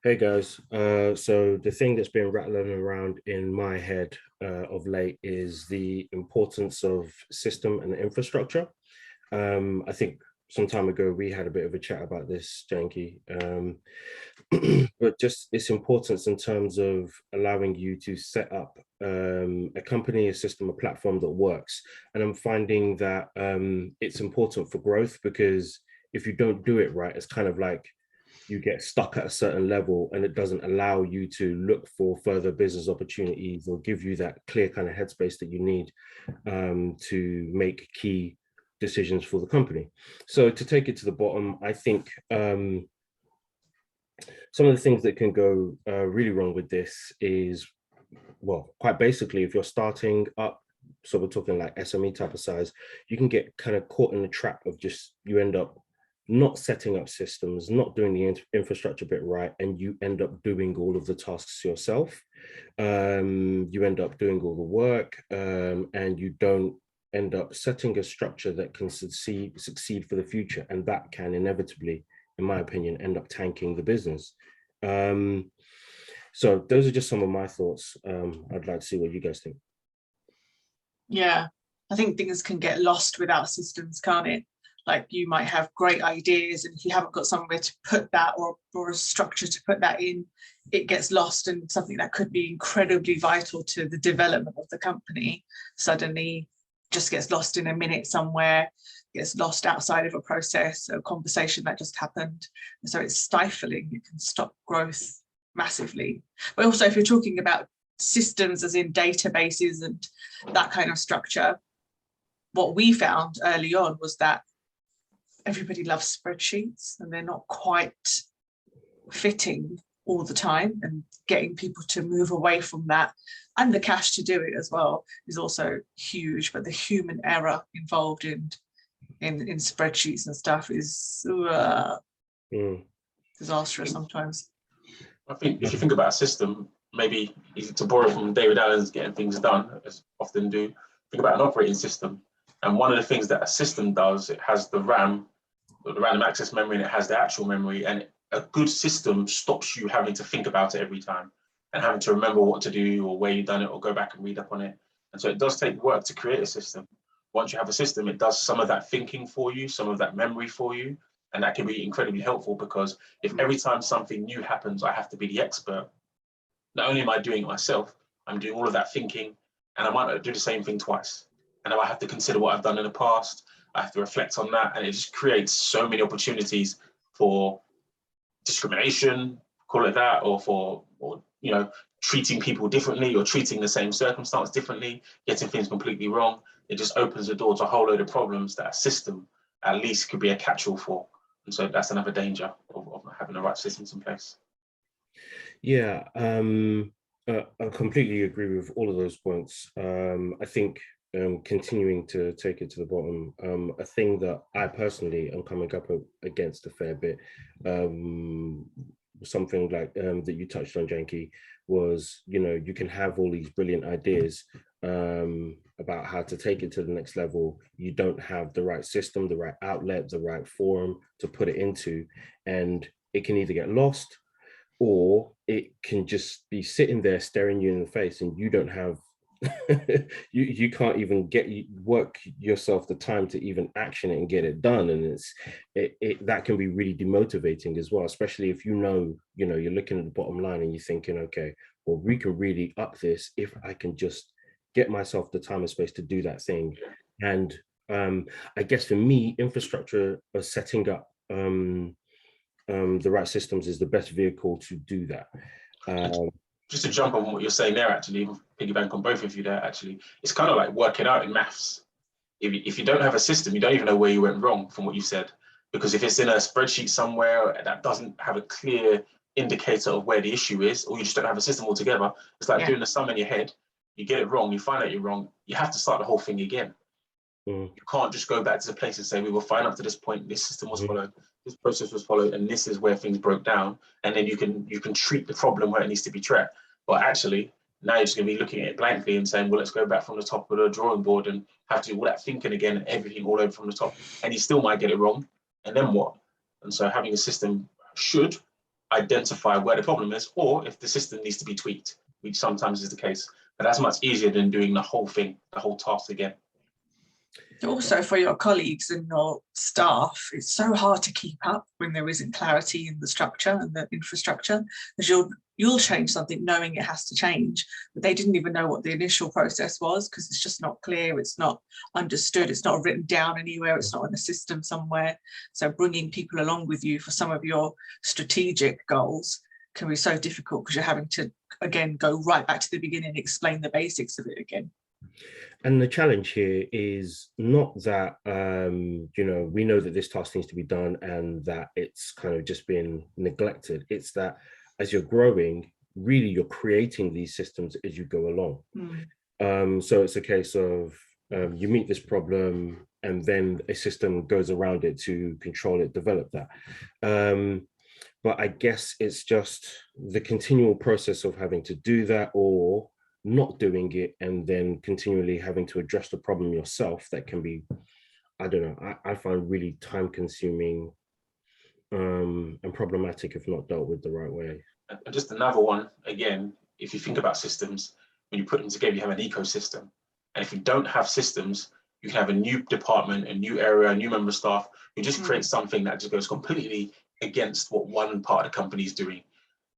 Hey guys, so the thing that's been rattling around in my head of late is the importance of system and infrastructure. I think some time ago we had a bit of a chat about this, Jankee, but just its importance in terms of allowing you to set up a company, a system, a platform that works. And I'm finding that it's important for growth because if you don't do it right, it's kind of like you get stuck at a certain level and it doesn't allow you to look for further business opportunities or give you that clear kind of headspace that you need to make key decisions for the company. So to take it to the bottom, I think some of the things that can go really wrong with this is, well, quite basically, if you're starting up, so we're talking like SME type of size, you can get kind of caught in the trap of just, you end up not setting up systems, not doing the infrastructure bit right, and you end up doing all of the tasks yourself. You end up doing all the work, and you don't end up setting a structure that can succeed for the future, and that can inevitably, in my opinion, end up tanking the business. So those are just some of my thoughts. I'd like to see what you guys think. Yeah, I think things can get lost without systems, can't it? Like you might have great ideas, and if you haven't got somewhere to put that or a structure to put that in, it gets lost, and something that could be incredibly vital to the development of the company suddenly just gets lost in a minute somewhere, gets lost outside of a process, a conversation that just happened. And so it's stifling, it can stop growth massively. But also if you're talking about systems as in databases and that kind of structure, what we found early on was that everybody loves spreadsheets and they're not quite fitting all the time, and getting people to move away from that and the cash to do it as well is also huge. But the human error involved in spreadsheets and stuff is disastrous sometimes. I think if you think about a system, maybe to borrow from David Allen's Getting Things Done, as often do, think about an operating system. And one of the things that a system does, it has the RAM, the random access memory, and it has the actual memory. And a good system stops you having to think about it every time and having to remember what to do or where you've done it or go back and read up on it. And so it does take work to create a system. Once you have a system, it does some of that thinking for you, some of that memory for you. And that can be incredibly helpful, because if every time something new happens, I have to be the expert, not only am I doing it myself, I'm doing all of that thinking, and I might not do the same thing twice. And I have to consider what I've done in the past. I have to reflect on that. And it just creates so many opportunities for discrimination, call it that, or treating people differently or treating the same circumstance differently, getting things completely wrong. It just opens the door to a whole load of problems that a system at least could be a catch-all for. And so that's another danger of having the right systems in place. Yeah, I completely agree with all of those points. I think continuing to take it to the bottom, a thing that I personally am coming up against a fair bit, something like that you touched on, Jankee, was, you can have all these brilliant ideas about how to take it to the next level. You don't have the right system, the right outlet, the right forum to put it into, and it can either get lost, or it can just be sitting there staring you in the face, and you don't have you can't even work yourself the time to even action it and get it done. And that can be really demotivating as well, especially if you're looking at the bottom line and you're thinking, okay, well, we can really up this if I can just get myself the time and space to do that thing. And I guess for me, infrastructure or setting up the right systems is the best vehicle to do that. Just to jump on what you're saying there, actually, piggyback on both of you there, actually, it's kind of like working out in maths. If you don't have a system, you don't even know where you went wrong from what you said. Because if it's in a spreadsheet somewhere that doesn't have a clear indicator of where the issue is, or you just don't have a system altogether, it's like doing the sum in your head. You get it wrong, you find out you're wrong, you have to start the whole thing again. You can't just go back to the place and say, we were fine up to this point, this system was followed, this process was followed, and this is where things broke down. And then you can treat the problem where it needs to be treated. But actually, now you're just going to be looking at it blankly and saying, well, let's go back from the top of the drawing board and have to do all that thinking again and everything all over from the top. And you still might get it wrong. And then what? And so having a system should identify where the problem is, or if the system needs to be tweaked, which sometimes is the case. But that's much easier than doing the whole thing, the whole task again. Also, for your colleagues and your staff, it's so hard to keep up when there isn't clarity in the structure and the infrastructure, because you'll change something knowing it has to change, but they didn't even know what the initial process was because it's just not clear, it's not understood, it's not written down anywhere, it's not in a system somewhere. So bringing people along with you for some of your strategic goals can be so difficult because you're having to, again, go right back to the beginning and explain the basics of it again. And the challenge here is not that, you know, we know that this task needs to be done and that it's kind of just been neglected. It's that as you're growing, really you're creating these systems as you go along. So it's a case of you meet this problem and then a system goes around it to control it, develop that. But I guess it's just the continual process of having to do that or not doing it and then continually having to address the problem yourself that can be, I don't know, I find really time consuming and problematic if not dealt with the right way. And just another one, again, if you think about systems, when you put them together, you have an ecosystem. And if you don't have systems, you can have a new department, a new area, a new member of staff, you just create something that just goes completely against what one part of the company is doing.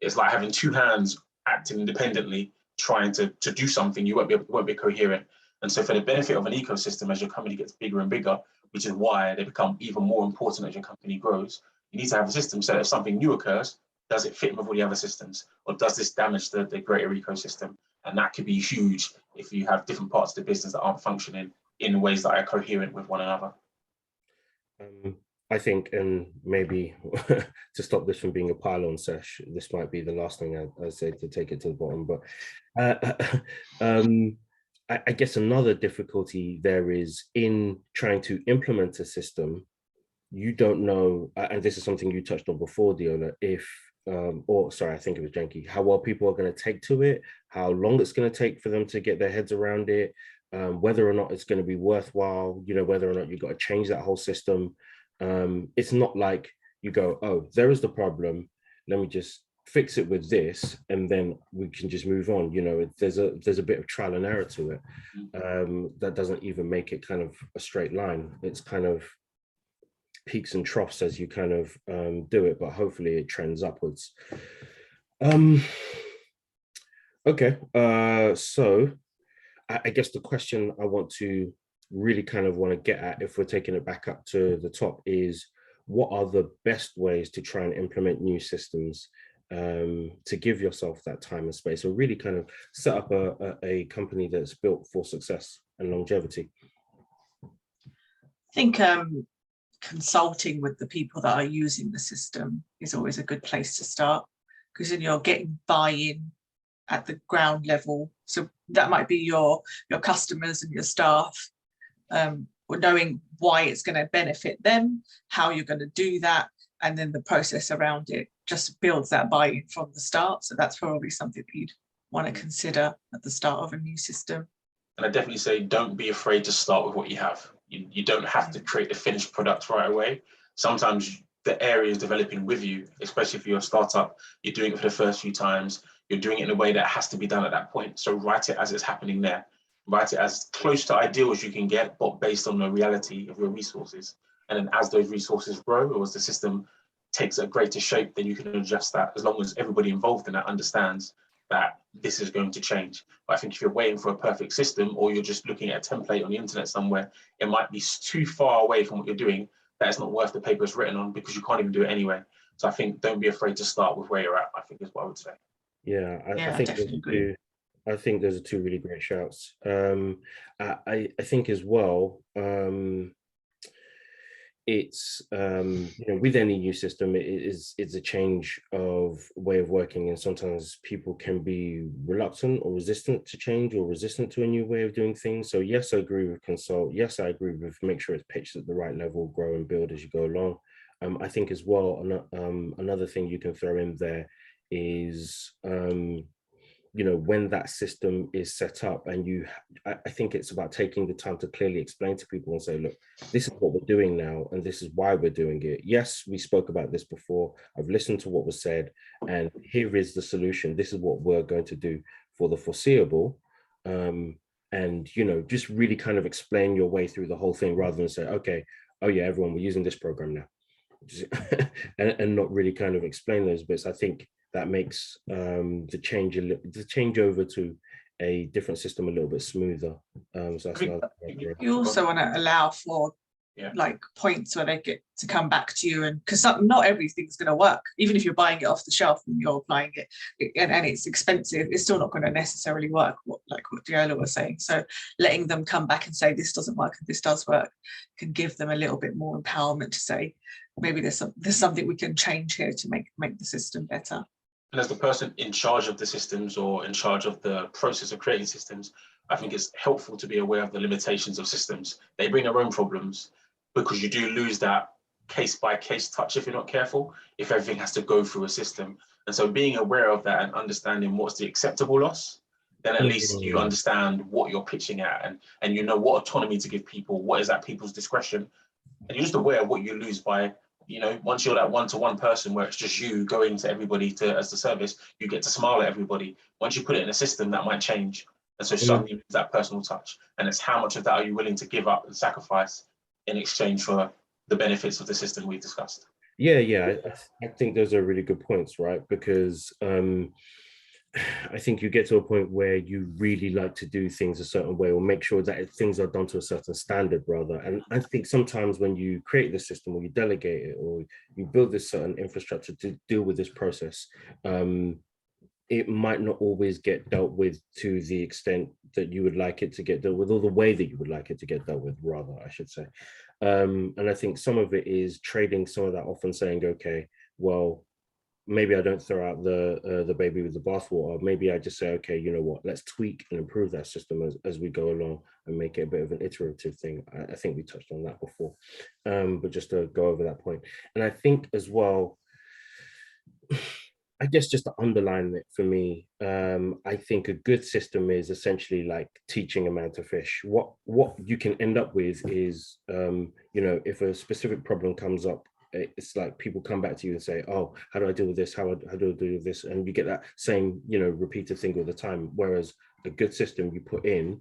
It's like having two hands acting independently, trying to do something, you won't be coherent. And so for the benefit of an ecosystem, as your company gets bigger and bigger, which is why they become even more important as your company grows, you need to have a system so that if something new occurs, does it fit with all the other systems? Or does this damage the greater ecosystem? And that could be huge if you have different parts of the business that aren't functioning in ways that are coherent with one another. I think, and maybe to stop this from being a pile-on sesh, this might be the last thing I say to take it to the bottom. But I guess another difficulty there is in trying to implement a system. You don't know, and this is something you touched on before, Deola, if, or sorry, I think it was Jankee, how well people are going to take to it, how long it's going to take for them to get their heads around it, whether or not it's going to be worthwhile, you know, whether or not you've got to change that whole system. It's not like you go, oh, there is the problem, let me just fix it with this and then we can just move on. You know, there's a bit of trial and error to it. That doesn't even make it kind of a straight line. It's kind of peaks and troughs as you kind of do it, but hopefully it trends upwards. Okay, so I guess the question I want to really kind of want to get at, if we're taking it back up to the top, is what are the best ways to try and implement new systems to give yourself that time and space, or really kind of set up a company that's built for success and longevity? I think consulting with the people that are using the system is always a good place to start, because then you're getting buy-in at the ground level. So that might be your customers and your staff, or knowing why it's going to benefit them, how you're going to do that, and then the process around it just builds that buy-in from the start. So that's probably something that you'd want to consider at the start of a new system. And I definitely say don't be afraid to start with what you have. You don't have to create the finished product right away. Sometimes the area is developing with you, especially if you're a startup, you're doing it for the first few times, you're doing it in a way that has to be done at that point. So write it as it's happening there. Write it as close to ideal as you can get, but based on the reality of your resources. And then as those resources grow, or as the system takes a greater shape, then you can adjust that, as long as everybody involved in that understands that this is going to change. But I think if you're waiting for a perfect system, or you're just looking at a template on the internet somewhere, it might be too far away from what you're doing that it's not worth the paper it's written on, because you can't even do it anyway. So I think don't be afraid to start with where you're at, I think is what I would say. Yeah, I think those are two really great shouts. I think as well, it's you know, with any new system, it's a change of way of working, and sometimes people can be reluctant or resistant to change, or resistant to a new way of doing things. So yes, I agree with consult. Yes, I agree with make sure it's pitched at the right level, grow and build as you go along. I think as well, another thing you can throw in there is you know, when that system is set up, and I think it's about taking the time to clearly explain to people and say, look, this is what we're doing now, and this is why we're doing it. Yes, we spoke about this before. I've listened to what was said, and here is the solution. This is what we're going to do for the foreseeable. And, you know, just really kind of explain your way through the whole thing, rather than say, okay, oh yeah, everyone, we're using this program now. and not really kind of explain those bits. I think that makes the change over to a different system a little bit smoother. So that's you also want to allow for like points where they get to come back to you, and because not everything's going to work. Even if you're buying it off the shelf and you're applying it, and it's expensive, it's still not going to necessarily work, like what Deola was saying. So letting them come back and say this doesn't work and this does work can give them a little bit more empowerment to say maybe there's something we can change here to make the system better. And as the person in charge of the systems or in charge of the process of creating systems, I think it's helpful to be aware of the limitations of systems. They bring their own problems, because you do lose that case by case touch if you're not careful, if everything has to go through a system. And so being aware of that and understanding what's the acceptable loss, then at least you understand what you're pitching at, and you know what autonomy to give people, what is at people's discretion. And you're just aware of what you lose by, you know, once you're that one-to-one person where it's just you going to everybody as the service, you get to smile at everybody. Once you put it in a system, that might change. And so suddenly you lose that personal touch. And it's how much of that are you willing to give up and sacrifice in exchange for the benefits of the system we discussed? Yeah. I think those are really good points, right? Because I think you get to a point where you really like to do things a certain way, or make sure that things are done to a certain standard, rather. And I think sometimes when you create the system, or you delegate it, or you build this certain infrastructure to deal with this process, it might not always get dealt with to the extent that you would like it to get dealt with, or the way that you would like it to get dealt with, rather, I should say. And I think some of it is trading some of that off and saying, okay, well, maybe I don't throw out the baby with the bathwater. Maybe I just say, okay, you know what, let's tweak and improve that system as we go along, and make it a bit of an iterative thing. I think we touched on that before, but just to go over that point. And I think as well, I guess just to underline it for me, I think a good system is essentially like teaching a man to fish. What you can end up with is, you know, if a specific problem comes up, it's like people come back to you and say, oh, how do I deal with this? How do I deal with this? And you get that same, you know, repeated thing all the time. Whereas a good system you put in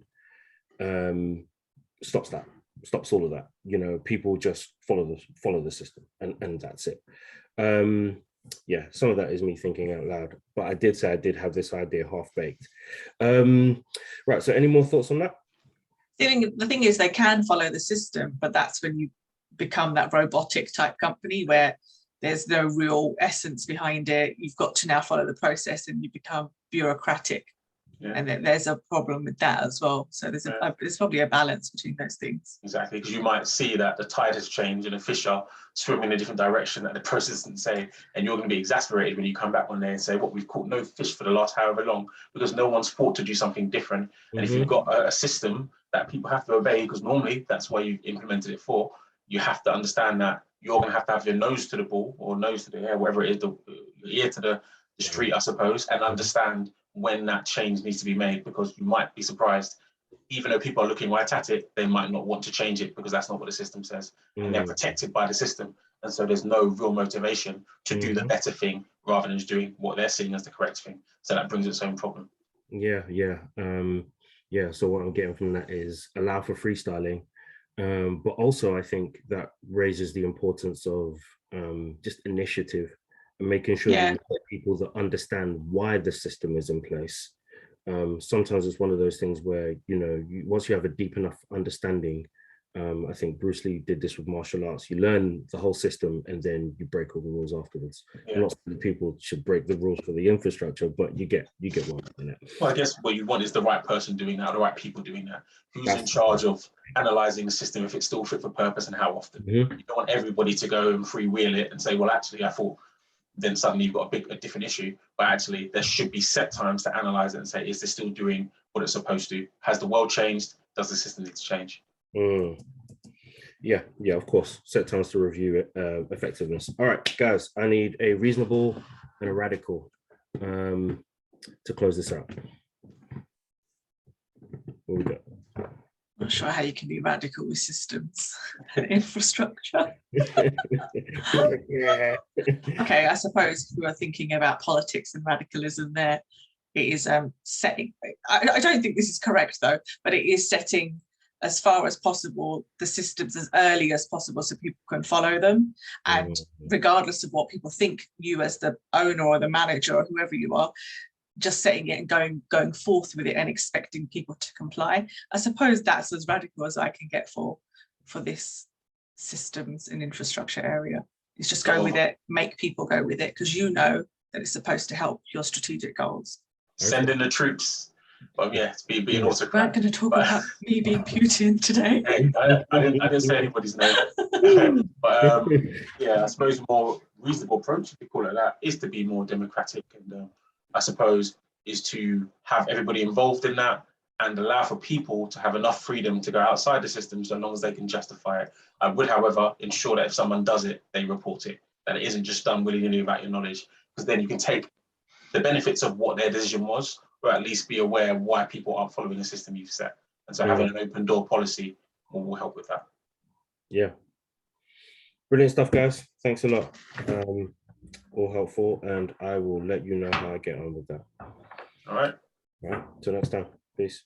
stops all of that. You know, people just follow the system, and that's it. Yeah, some of that is me thinking out loud, but I did say I did have this idea half-baked. Right, so any more thoughts on that? The thing is, they can follow the system, but that's when you become that robotic type company where there's no real essence behind it. You've got to now follow the process, and you become bureaucratic. And then there's a problem with that as well. So there's probably a balance between those things. Exactly, because you might see that the tide has changed and a fish are swimming in a different direction that the process didn't say, and you're going to be exasperated when you come back one day and say, what, we've caught no fish for the last however long, because no one's fought to do something different. And if you've got a system that people have to obey, because normally that's why you implemented it for, you have to understand that you're going to have your nose to the ball, or nose to the air, whatever it is, the ear to the street, I suppose, and understand when that change needs to be made, because you might be surprised, even though people are looking right at it, they might not want to change it because that's not what the system says, and they're protected by the system. And so there's no real motivation to do the better thing rather than just doing what they're seeing as the correct thing. So that brings its own problem. Yeah. So what I'm getting from that is allow for freestyling, but also I think that raises the importance of just initiative, and making sure that you get people that understand why the system is in place. Sometimes it's one of those things where, you know, once you have a deep enough understanding, I think Bruce Lee did this with martial arts. You learn the whole system, and then you break all the rules afterwards. I'm not saying that people should break the rules for the infrastructure, but you get one in it. Well, I guess what you want is the right person doing that, the right people doing that. Who's in charge of analysing the system, if it's still fit for purpose, and how often? You don't want everybody to go and freewheel it and say, well, actually, I thought, then suddenly you've got a different issue. But actually, there should be set times to analyse it and say, is this still doing what it's supposed to? Has the world changed? Does the system need to change? Yeah, of course. Set times to review it, effectiveness. All right, guys, I need a reasonable and a radical. to close this out? What we got? Not sure how you can be radical with systems and infrastructure. Yeah. Okay, I suppose if we were thinking about politics and radicalism there, it is setting, I don't think this is correct though, but it is setting as far as possible the systems as early as possible so people can follow them. And regardless of what people think, you as the owner or the manager or whoever you are, just setting it and going forth with it and expecting people to comply. I suppose that's as radical as I can get for this systems and infrastructure area. It's just go with it, make people go with it, because you know that it's supposed to help your strategic goals. Send in the troops. Yeah, to be an autocrat. We're not going to talk about me being Putin today. Hey, I didn't say anybody's name. But yeah, I suppose a more reasonable approach, if you call it that, is to be more democratic, and I suppose is to have everybody involved in that and allow for people to have enough freedom to go outside the system so long as they can justify it. I would, however, ensure that if someone does it, they report it, that it isn't just done willy-nilly without your knowledge, because then you can take the benefits of what their decision was, or at least be aware of why people aren't following the system you've set. And so having an open door policy will help with that. Yeah. Brilliant stuff, guys. Thanks a lot. All helpful, and I will let you know how I get on with that. All right. All right. Till next time. Peace.